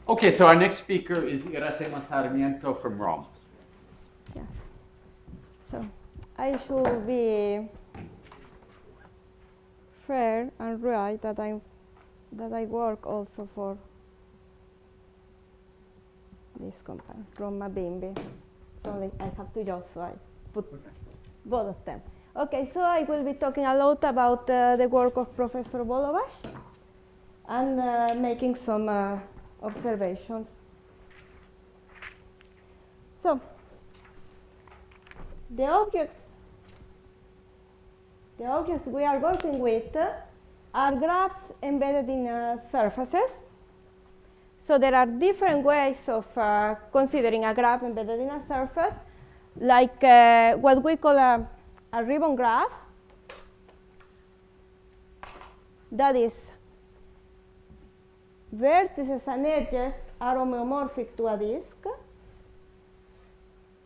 Okay, so our next speaker is Irasema Sarmiento from Rome. Yes. So I should be fair and right that I work also for this company, Roma Bimbi. It's only I have to just put both of them. Okay, so I will be talking a lot about the work of Professor Bollobas and making some observations. So, the objects we are working with are graphs embedded in surfaces. So there are different ways of considering a graph embedded in a surface, like what we call a ribbon graph. That is, vertices and edges are homeomorphic to a disk,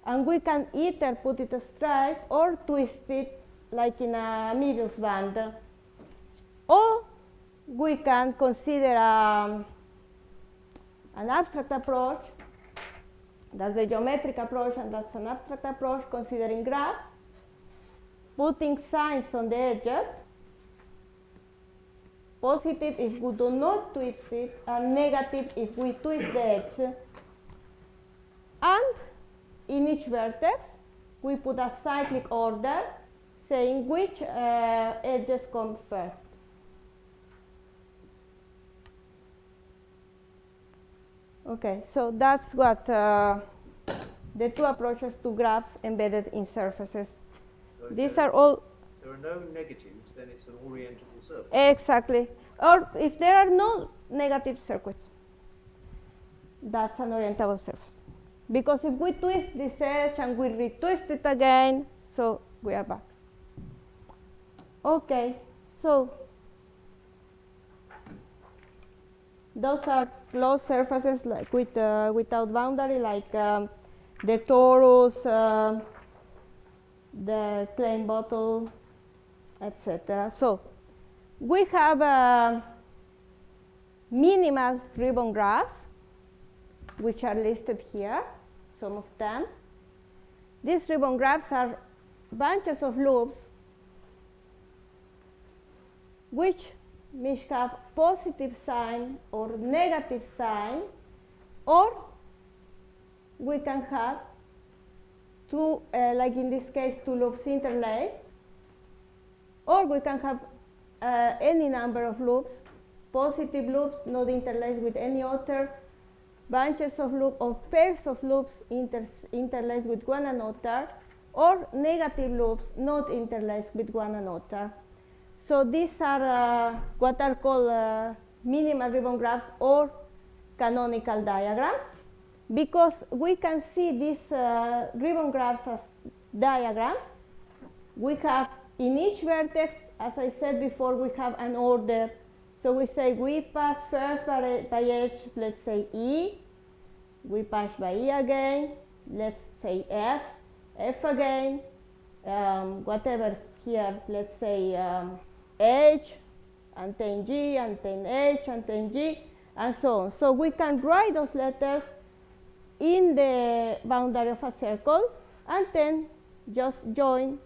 and we can either put it straight or twist it like in a Möbius band, or we can consider an abstract approach. That's the geometric approach, and that's an abstract approach considering graphs, putting signs on the edges, positive if we do not twist it, and negative if we twist the edge. And in each vertex, we put a cyclic order saying which edges come first. Okay, so that's what the two approaches to graphs embedded in surfaces. So These are all. There are no negatives, then it's an orientable surface. Exactly. Or if there are no negative circuits, that's an orientable surface. Because if we twist this edge and we retwist it again, so we are back. Okay, so those are closed surfaces like without boundary, like the torus, the clay bottle, etc. So we have minimal ribbon graphs, which are listed here, some of them. These ribbon graphs are bunches of loops which may have positive sign or negative sign, or we can have two, like in this case, two loops interlaced, or we can have any number of loops, positive loops not interlaced with any other, bunches of loops or pairs of loops interlaced with one another, or negative loops not interlaced with one another. So these are what are called minimal ribbon graphs or canonical diagrams, because we can see these ribbon graphs as diagrams. We have in each vertex, as I said before, we have an order. So we say we pass first by edge, let's say E, we pass by E again, let's say F, F again, whatever here, let's say H, and then G, and then H, and then G, and so on. So we can write those letters in the boundary of a circle and then just join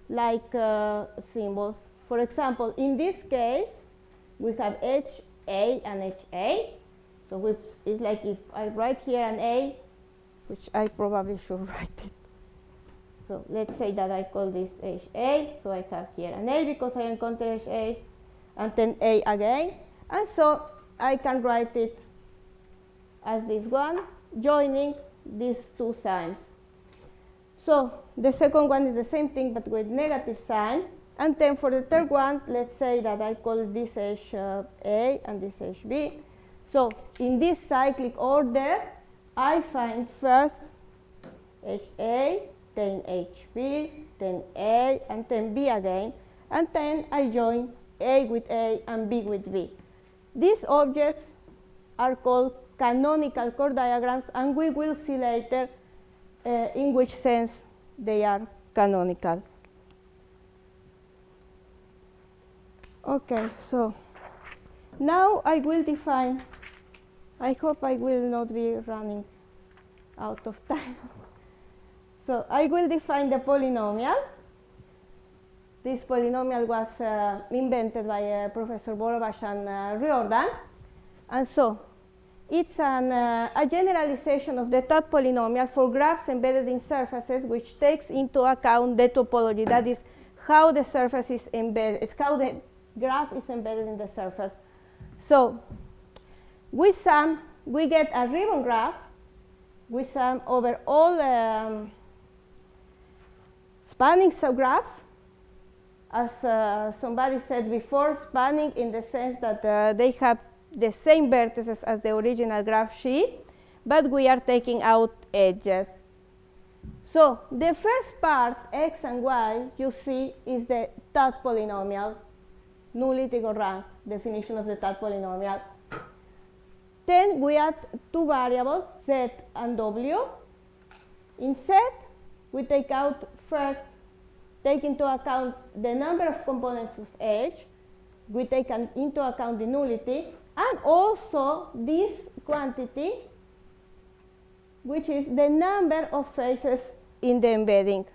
like symbols. For example, in this case, we have HA and HA. So it's like if I write here an A, which I probably should write it. So let's say that I call this HA, so I have here an A because I encounter HA, and then A again. And so I can write it as this one, joining these two signs. So the second one is the same thing but with negative sign. And then for the third one, let's say that I call this HA and this HB. So in this cyclic order, I find first HA, then HB, then A, and then B again, and then I join A with A and B with B. These objects are called canonical chord diagrams, and we will see later in which sense they are canonical. Okay, so now I will define I hope I will not be running out of time. So I will define the polynomial. This polynomial was invented by Professor Bollobas and Riordan. And so it's a generalization of the Tutte polynomial for graphs embedded in surfaces, which takes into account the topology. That is how the surface is embedded, it's how the graph is embedded in the surface. So we get a ribbon graph. We sum over all spanning subgraphs. As somebody said before, spanning in the sense that they have the same vertices as the original graph sheet, but we are taking out edges. So the first part, x and y, you see is the Tutte polynomial, nullity or rank, definition of the Tutte polynomial. Then we add two variables, z and w. In z, we take into account the number of components of h. We take into account the nullity, and also this quantity, which is the number of faces in the embedding.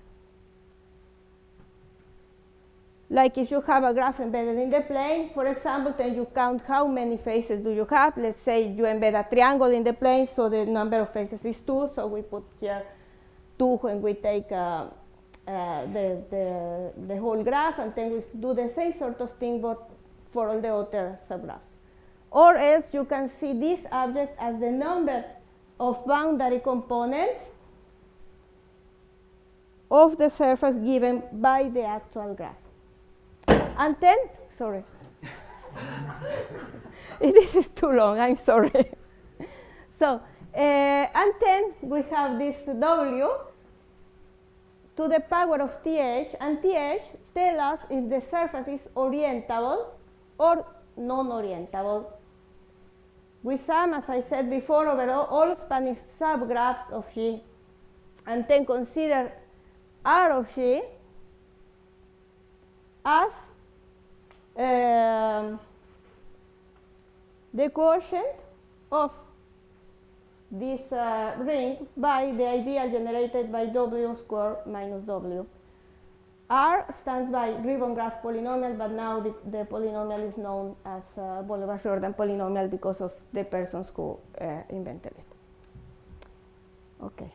Like if you have a graph embedded in the plane, for example, then you count how many faces do you have. Let's say you embed a triangle in the plane, so the number of faces is 2, so we put here 2 when we take the whole graph, and then we do the same sort of thing but for all the other subgraphs. Or else you can see this object as the number of boundary components of the surface given by the actual graph. And then, sorry, this is too long, I'm sorry. So, and then we have this w to the power of th, and th tell us if the surface is orientable or non-orientable. We sum, as I said before, over all spanning subgraphs of G, and then consider R of G as the quotient of this ring by the ideal generated by w squared minus w. R stands by ribbon graph polynomial, but now the polynomial is known as Bollobas and Riordan polynomial because of the persons who invented it. Okay.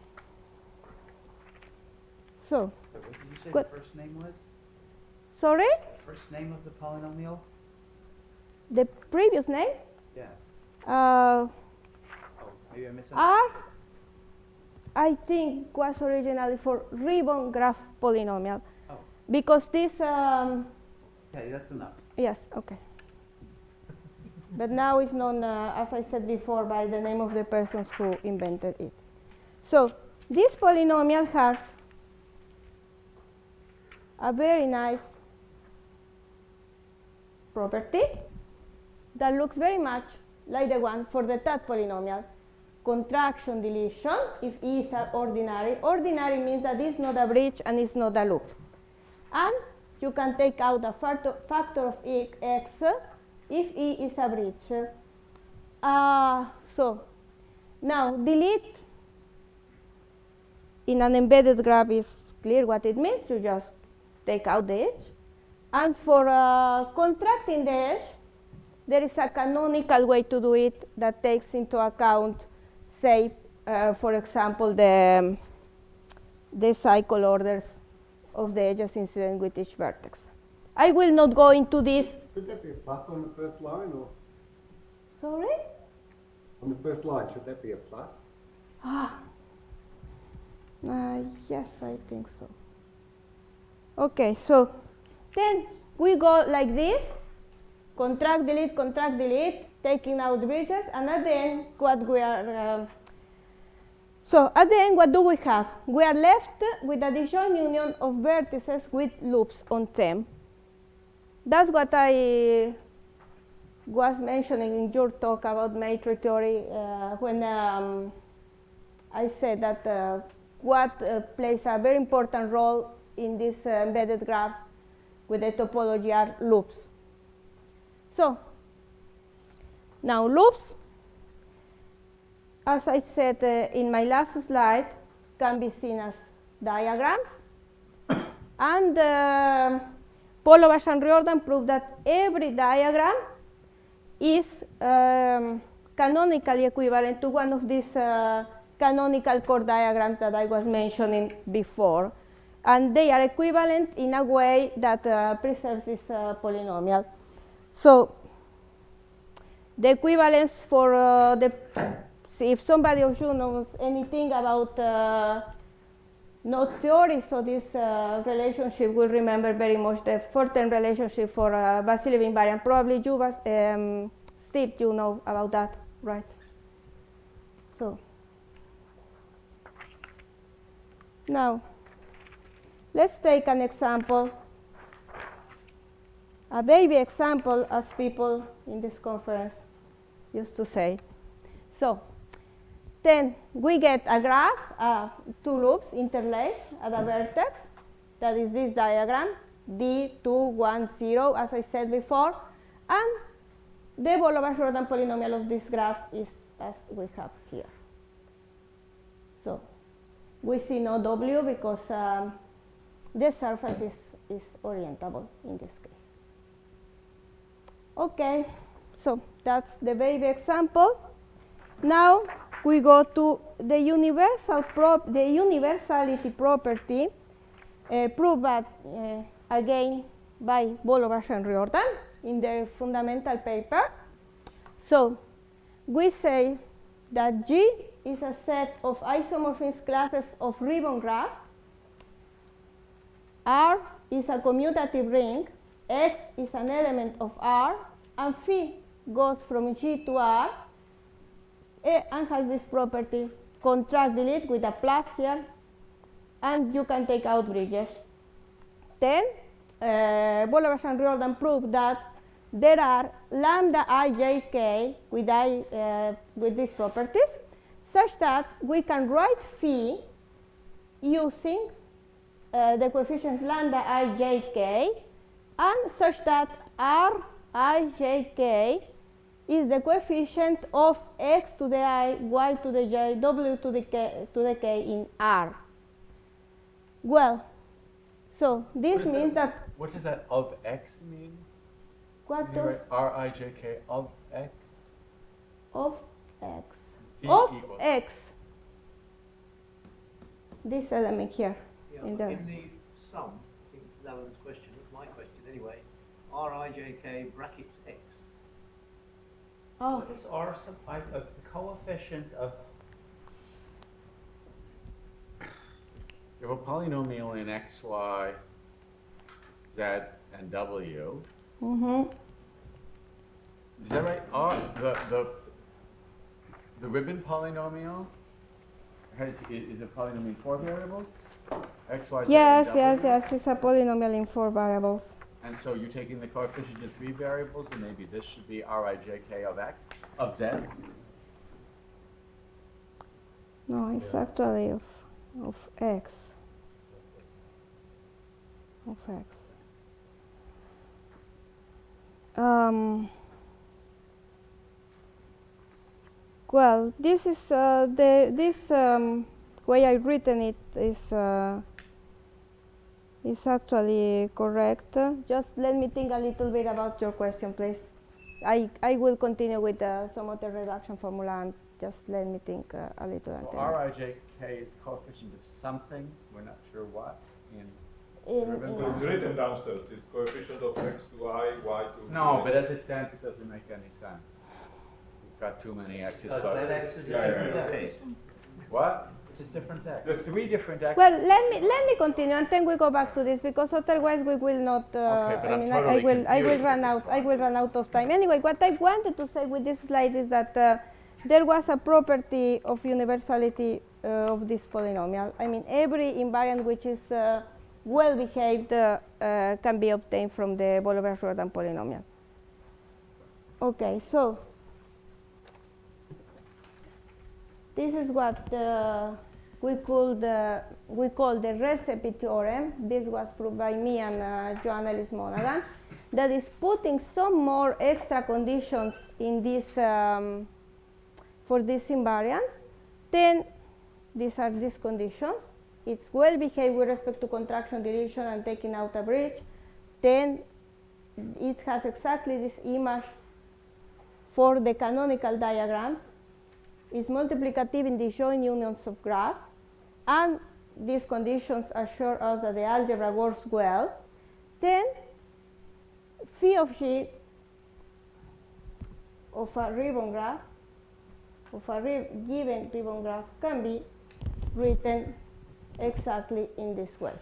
So, What did you say Good. the first name was? sorry, First name of the polynomial? the previous name, Yeah. uh, Oh, maybe I missed R, I think was originally for ribbon graph polynomial, Oh, because this, okay, that's enough. yes, okay. But now it's known, as I said before, by the name of the persons who invented it. So this polynomial has a very nice property that looks very much like the one for the Tutte polynomial. Contraction deletion, if E is ordinary. Ordinary means that it's not a bridge and it's not a loop. And you can take out a factor of x if E is a bridge. So now delete in an embedded graph is clear what it means. You just take out the edge. And for contracting the edge, there is a canonical way to do it that takes into account, say, for example, the cycle orders of the edges incident with each vertex. I will not go into this. Should there be a plus on the first line, or Sorry? on the first line, should that be a plus? Yes, I think so. Okay, so then we go like this, contract, delete, taking out bridges, and at the end, what we are, so at the end, what do we have? We are left with a disjoint union of vertices with loops on them. That's what I was mentioning in your talk about matrix theory when I said that what plays a very important role in this embedded graphs with the topology are loops. So now loops as I said in my last slide, can be seen as diagrams. And Bollobas and Riordan proved that every diagram is canonically equivalent to one of these canonical chord diagrams that I was mentioning before. And they are equivalent in a way that preserves this polynomial. So the equivalence for if somebody of you knows anything about knot theory, so this relationship will remember very much the Fortin relationship for Vassiliev invariant. Probably you, Steve, you know about that, right? So now let's take an example, a baby example, as people in this conference used to say. So then we get a graph, two loops interlaced at a vertex. That is this diagram, D2, 1, 0, as I said before. And the Bollobas-Riordan polynomial of this graph is as we have here. So we see no W because the surface is orientable in this case. Okay, so that's the baby example. Now we go to the universality property proved again by Bollobas and Riordan in their fundamental paper. So we say that G is a set of isomorphism classes of ribbon graphs, R is a commutative ring, X is an element of R, and phi goes from G to R, and has this property contract delete with a plus here, and you can take out bridges. Then Bollobas and Riordan proved that there are lambda I, j, k with these properties, such that we can write phi using the coefficients lambda I, j, k, and such that R I, j, k is the coefficient of x to the I, y to the j, w to the k in R. Well, so this means that. What does that of x mean? What You does write R-I-J-K of x? of x? Phi Of equals- x. This element here. Yeah, In but the- in the sum, I think it's Alan's question, it's my question anyway, Rijk brackets x. Oh, What is R sub I? It's the coefficient of. You have a polynomial in x, y, z, and w. Is that right? The ribbon polynomial is a polynomial in 4 variables? X, Y, Z, yes, and yes, W? yes. It's a polynomial in 4 variables. And so you're taking the coefficient of 3 variables, and maybe this should be Rijk of x, of z? No, it's actually of x. Of x. Well, this is way I've written it is actually correct. Just let me think a little bit about your question, please. I will continue with some of the reduction formula, and just let me think a little. Well, Rijk is coefficient of something, we're not sure what, in ribbon But it's written downstairs. It's coefficient of x to I, y to. No, but as it stands, it doesn't make any sense. We've got too many x's. Because so- that X is a Yeah, different yeah, X. What? It's a different X. There are 3 different x's. Well, let me continue, and then we go back to this, because otherwise we will not. Okay, but I I'm mean, totally I will confused run at out. this I will run out of time. Anyway, what I wanted to say with this slide is that there was a property of universality of this polynomial. I mean, every invariant which is well behaved can be obtained from the Bollobas-Riordan polynomial. Okay, so this is what we call the recipe theorem. This was proved by me and Joan Ellis Monaghan. That is putting some more extra conditions in this for this invariance, then these are these conditions. It's well behaved with respect to contraction, deletion, and taking out a bridge. Then it has exactly this image for the canonical diagrams. It's multiplicative in disjoint unions of graphs, and these conditions assure us that the algebra works well. Then phi of g of a ribbon graph, of a given ribbon graph, can be written exactly in this way.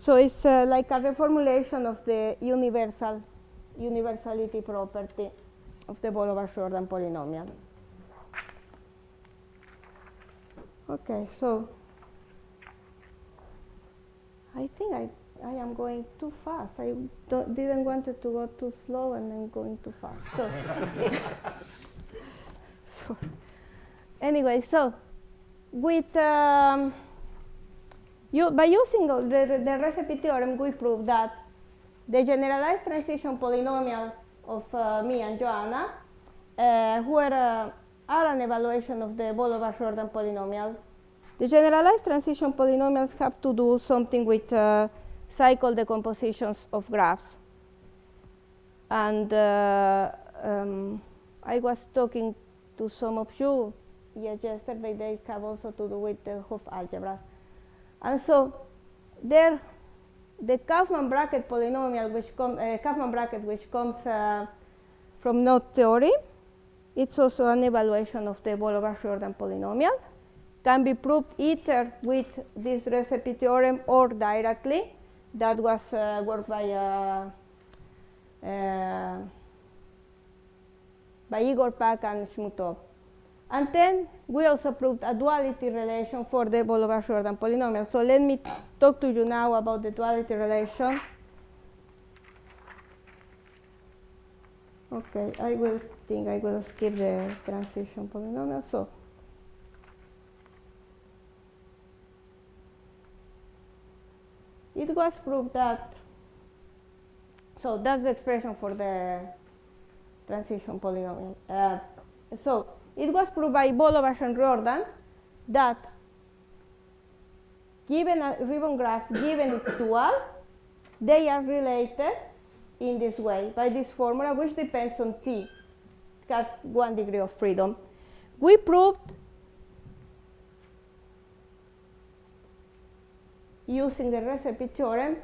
So it's like a reformulation of the universality property of the Bollobas Riordan polynomial. Okay, so I think I am going too fast. I didn't want it to go too slow, and I'm going too fast. So, so anyway, so with by using the recipe theorem, we prove that the generalized transition polynomials of me and Joanna are an evaluation of the Bollobas Riordan polynomial. The generalized transition polynomials have to do something with cycle decompositions of graphs. And I was talking to some of you yesterday. They have also to do with the Hoof algebras. And so there, the Kaufman bracket polynomial, which comes from knot theory, it's also an evaluation of the Bollobas Riordan polynomial. Can be proved either with this recipe theorem or directly. That was worked by Igor Pak and Shmutov. And then we also proved a duality relation for the Bollobas Riordan polynomial. So let me talk to you now about the duality relation. Okay, I will skip the transition polynomial. So it was proved that, so that's the expression for the transition polynomial. So it was proved by Bollobas and Riordan that given a ribbon graph, given its dual, they are related in this way by this formula, which depends on t. It has 1 degree of freedom. We proved using the recipe theorem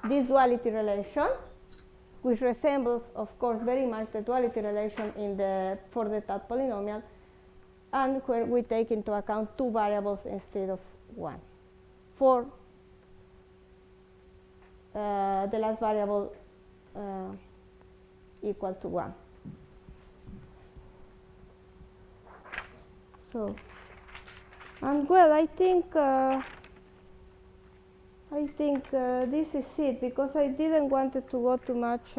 this duality relation, which resembles, of course, very much the duality relation for the Tutte polynomial, and where we take into account 2 variables instead of 1 for the last variable equal to 1. So, and well, I think this is it, because I didn't want to go too much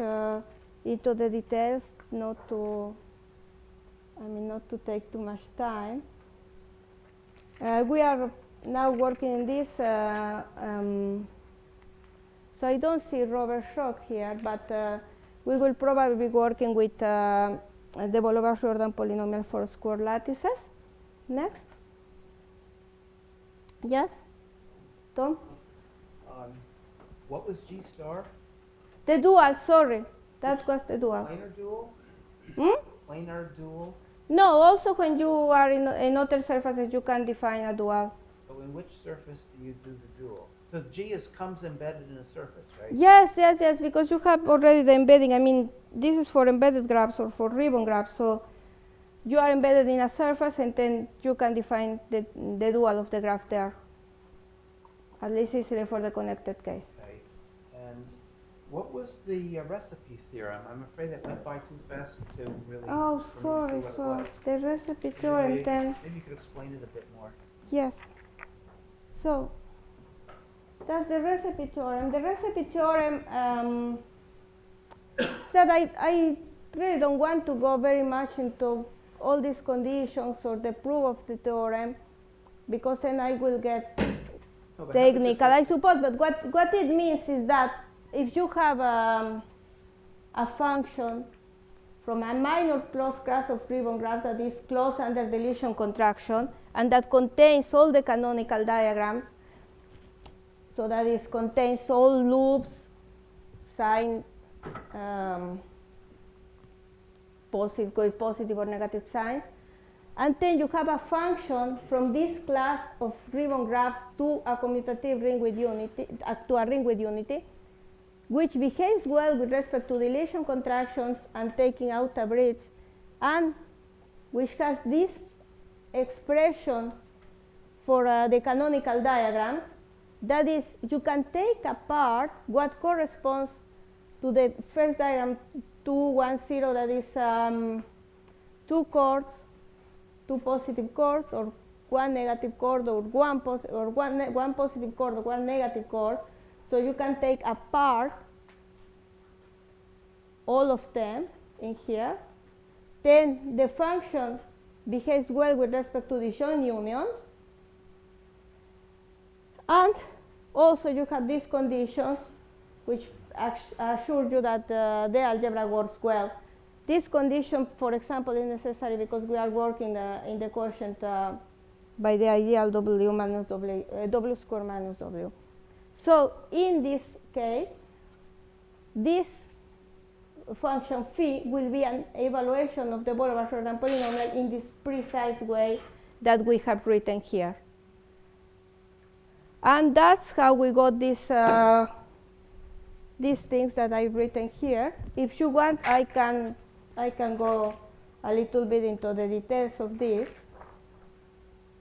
into the details, not to take too much time. We are now working in this, so I don't see Robert Schock here, but we will probably be working with the Bollobas Riordan polynomial for square lattices. Next. Yes? Tom? What was G star? The dual, sorry. That was the dual. Planar dual? Planar dual? No, also when you are in other surfaces, you can define a dual. So in which surface do you do the dual? So G comes embedded in a surface, right? Yes, because you have already the embedding. I mean, this is for embedded graphs or for ribbon graphs. So you are embedded in a surface, and then you can define the dual of the graph there. At least easier for the connected case. Okay. And what was the recipe theorem? I'm afraid that went by too fast to really Oh, for me to see sorry. what it was. The recipe theorem Maybe, then. maybe you could explain it a bit more. Yes. So that's the recipe theorem. The recipe theorem said I really don't want to go very much into all these conditions or the proof of the theorem, because then I will get technical, I suppose. But what it means is that if you have a function from a minor closed class of ribbon graphs that is closed under deletion contraction and that contains all the canonical diagrams. So that is contains all loops, sign, with positive or negative signs. And then you have a function from this class of ribbon graphs to a commutative ring with unity, to a ring with unity, which behaves well with respect to deletion contractions and taking out a bridge, and which has this expression for the canonical diagrams. That is, you can take apart what corresponds to the first diagram 2, 1, 0, that is 2 chords, 2 positive chords, or 1 negative chord, or one positive chord, or 1 negative chord. So you can take apart all of them in here. Then the function behaves well with respect to disjoint unions. And also you have these conditions which assure you that the algebra works well. This condition, for example, is necessary because we are working in the quotient by the ideal W minus W, W square minus W. So in this case, this function phi will be an evaluation of the Bollobas and Riordan polynomial in this precise way that we have written here. And that's how we got this, these things that I've written here. If you want, I can go a little bit into the details of this,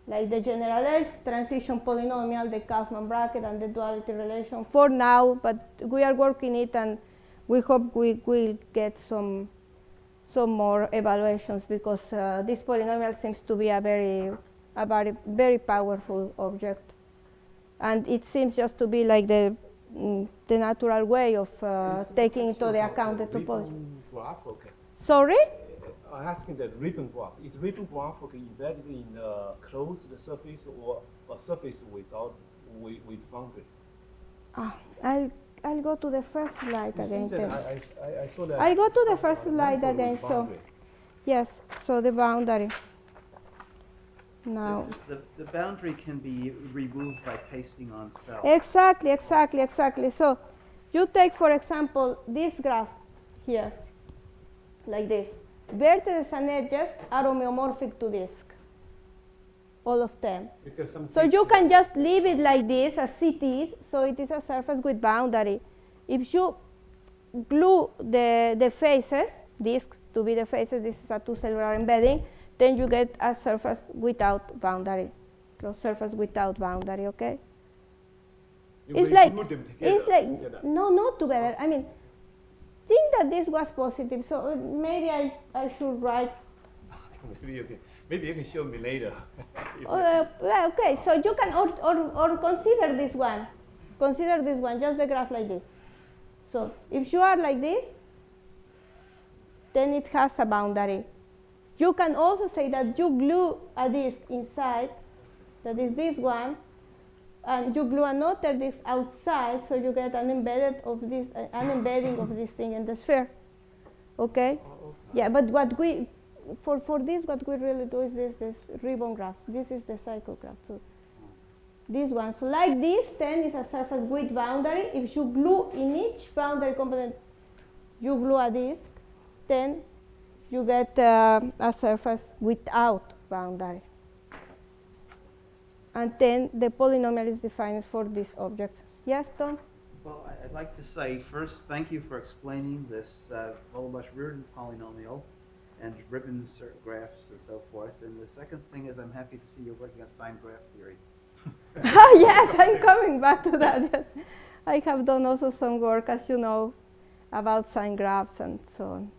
like the generalized transition polynomial, the Kaufman bracket, and the duality relation for now, but we are working it, and we hope we will get some more evaluations, because this polynomial seems to be a very powerful object. And it seems just to be like the natural way of taking into the account the topology. Graph, okay. Sorry? I'm asking the ribbon graph. Is ribbon graph okay, embedded in a closed surface or a surface without with boundary? I'll go to the first slide It again. seems that Then. I saw that. I'll go to the first slide with again. So boundary. yes, so the boundary. Now. The boundary can be removed by pasting on cells. Exactly. So you take, for example, this graph here, like this. Vertices and edges are homeomorphic to disk, all of them. So you can just leave it like this, as it is, so it is a surface with boundary. If you glue the faces, disks to be the faces, this is a two-cellular embedding, then you get a surface without boundary, closed surface without boundary, okay? It's like, no, not together. I mean, think that this was positive, so maybe I should write. Maybe you can show me later. Well, okay, so you can, or consider this one. Consider this one, just the graph like this. So if you are like this, then it has a boundary. You can also say that you glue a disk inside, that is this one, and you glue another disk outside, so you get an embedding of this thing in the sphere. Okay? Yeah, but what we for this, what we really do is this ribbon graph. This is the cycle graph. So this one. So like this, then is a surface with boundary. If you glue in each boundary component, you glue a disk, then you get a surface without boundary. And then the polynomial is defined for these objects. Yes, Tom? Well, I'd like to say first, thank you for explaining this Bollobas Riordan polynomial and ribbon graphs and so forth. And the second thing is I'm happy to see you're working on sign graph theory. Yes, I'm coming back to that. Yes. I have done also some work, as you know, about sign graphs and so on.